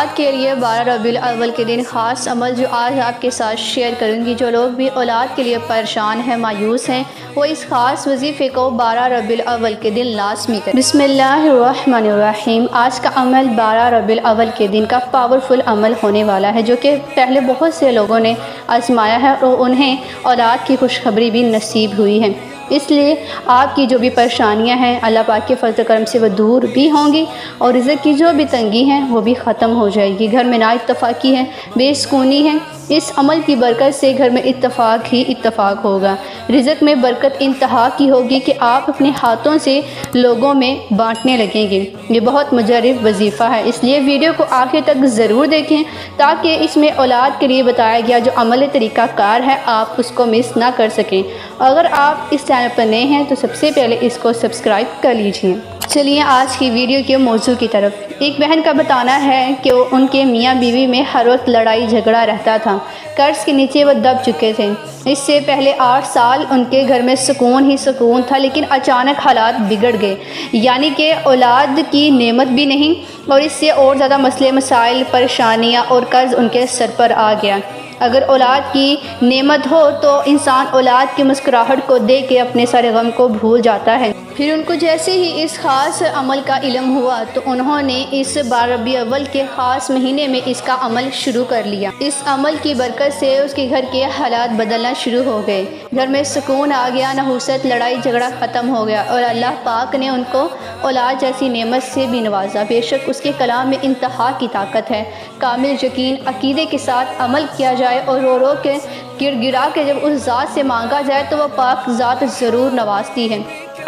اولاد کے لیے 12 ربیع الاول کے دن خاص عمل جو آج آپ کے ساتھ شیئر کروں گی۔ جو لوگ بھی اولاد کے لیے پریشان ہیں، مایوس ہیں، وہ اس خاص وظیفے کو 12 ربیع الاول کے دن لازمی کریں۔ بسم اللہ الرحمن الرحیم۔ آج کا عمل 12 ربیع الاول کے دن کا پاورفل عمل ہونے والا ہے، جو کہ پہلے بہت سے لوگوں نے آزمایا ہے اور انہیں اولاد کی خوشخبری بھی نصیب ہوئی ہے۔ اس لیے آپ کی جو بھی پریشانیاں ہیں، اللہ پاک کے فضل و کرم سے وہ دور بھی ہوں گی، اور رزق کی جو بھی تنگی ہیں وہ بھی ختم ہو جائے گی۔ گھر میں نا اتفاقی ہے، بے سکونی ہے، اس عمل کی برکت سے گھر میں اتفاق ہی اتفاق ہوگا۔ رزق میں برکت انتہا کی ہوگی کہ آپ اپنے ہاتھوں سے لوگوں میں بانٹنے لگیں گے۔ یہ بہت مجرب وظیفہ ہے، اس لیے ویڈیو کو آخر تک ضرور دیکھیں تاکہ اس میں اولاد کے لیے بتایا گیا جو عمل طریقہ کار ہے آپ اس کو مس نہ کر سکیں۔ اگر آپ اس چینل پر نئے ہیں تو سب سے پہلے اس کو سبسکرائب کر لیجئے۔ چلیے آج کی ویڈیو کے موضوع کی طرف۔ ایک بہن کا بتانا ہے کہ ان کے میاں بیوی میں ہر وقت لڑائی جھگڑا رہتا تھا، قرض کے نیچے وہ دب چکے تھے۔ اس سے پہلے 8 سال ان کے گھر میں سکون ہی سکون تھا، لیکن اچانک حالات بگڑ گئے، یعنی کہ اولاد کی نعمت بھی نہیں، اور اس سے اور زیادہ مسئلے مسائل، پریشانیاں اور قرض ان کے سر پر آ گیا۔ اگر اولاد کی نعمت ہو تو انسان اولاد کی مسکراہٹ کو دیکھ کے اپنے سارے غم کو بھول جاتا ہے۔ پھر ان کو جیسے ہی اس خاص عمل کا علم ہوا تو انہوں نے اس 12 ربیع الاول کے خاص مہینے میں اس کا عمل شروع کر لیا۔ اس عمل کی برکت سے اس کے گھر کے حالات بدلنا شروع ہو گئے، گھر میں سکون آ گیا، نحوست، لڑائی جھگڑا ختم ہو گیا، اور اللہ پاک نے ان کو اولاد جیسی نعمت سے بھی نوازا۔ بے شک اس کے کلام میں انتہا کی طاقت ہے۔ کامل یقین، عقیدے کے ساتھ عمل کیا جائے اور رو رو کے گر گرا کے جب اس ذات سے مانگا جائے تو وہ پاک ذات ضرور نوازتی ہے۔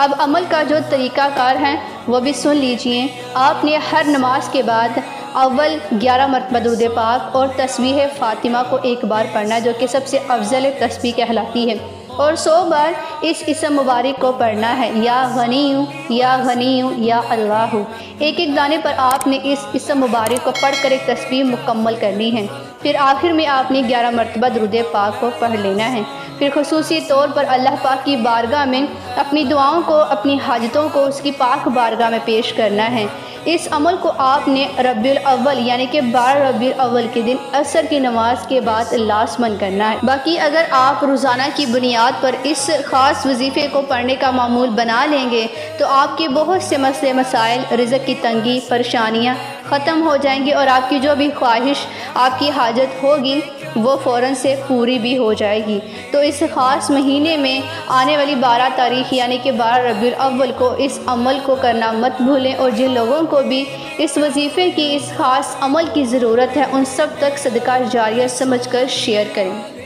اب عمل کا جو طریقہ کار ہے وہ بھی سن لیجئے۔ آپ نے ہر نماز کے بعد اول 11 مرتبہ درود پاک اور تسبیح فاطمہ کو ایک بار پڑھنا ہے، جو کہ سب سے افضل تسبیح کہلاتی ہے، اور 100 بار اس اسم مبارک کو پڑھنا ہے، یا غنیو یا غنیو یا اللہ۔ ایک ایک دانے پر آپ نے اس اسم مبارک کو پڑھ کر ایک تسبیح مکمل کرنی ہے۔ پھر آخر میں آپ نے 11 مرتبہ درود پاک کو پڑھ لینا ہے۔ پھر خصوصی طور پر اللہ پاک کی بارگاہ میں اپنی دعاؤں کو، اپنی حاجتوں کو اس کی پاک بارگاہ میں پیش کرنا ہے۔ اس عمل کو آپ نے ربیع الاول یعنی کہ 12 ربیع الاول کے دن عصر کی نماز کے بعد لازماً کرنا ہے۔ باقی اگر آپ روزانہ کی بنیاد پر اس خاص وظیفے کو پڑھنے کا معمول بنا لیں گے تو آپ کے بہت سے مسئلے مسائل، رزق کی تنگی، پریشانیاں ختم ہو جائیں گی، اور آپ کی جو بھی خواہش، آپ کی حاجت ہوگی وہ فوراً سے پوری بھی ہو جائے گی۔ تو اس خاص مہینے میں آنے والی 12 تاریخ یعنی کہ 12 ربیع الاول کو اس عمل کو کرنا مت بھولیں، اور جن لوگوں کو بھی اس وظیفے کی، اس خاص عمل کی ضرورت ہے، ان سب تک صدقہ جاریہ سمجھ کر شیئر کریں۔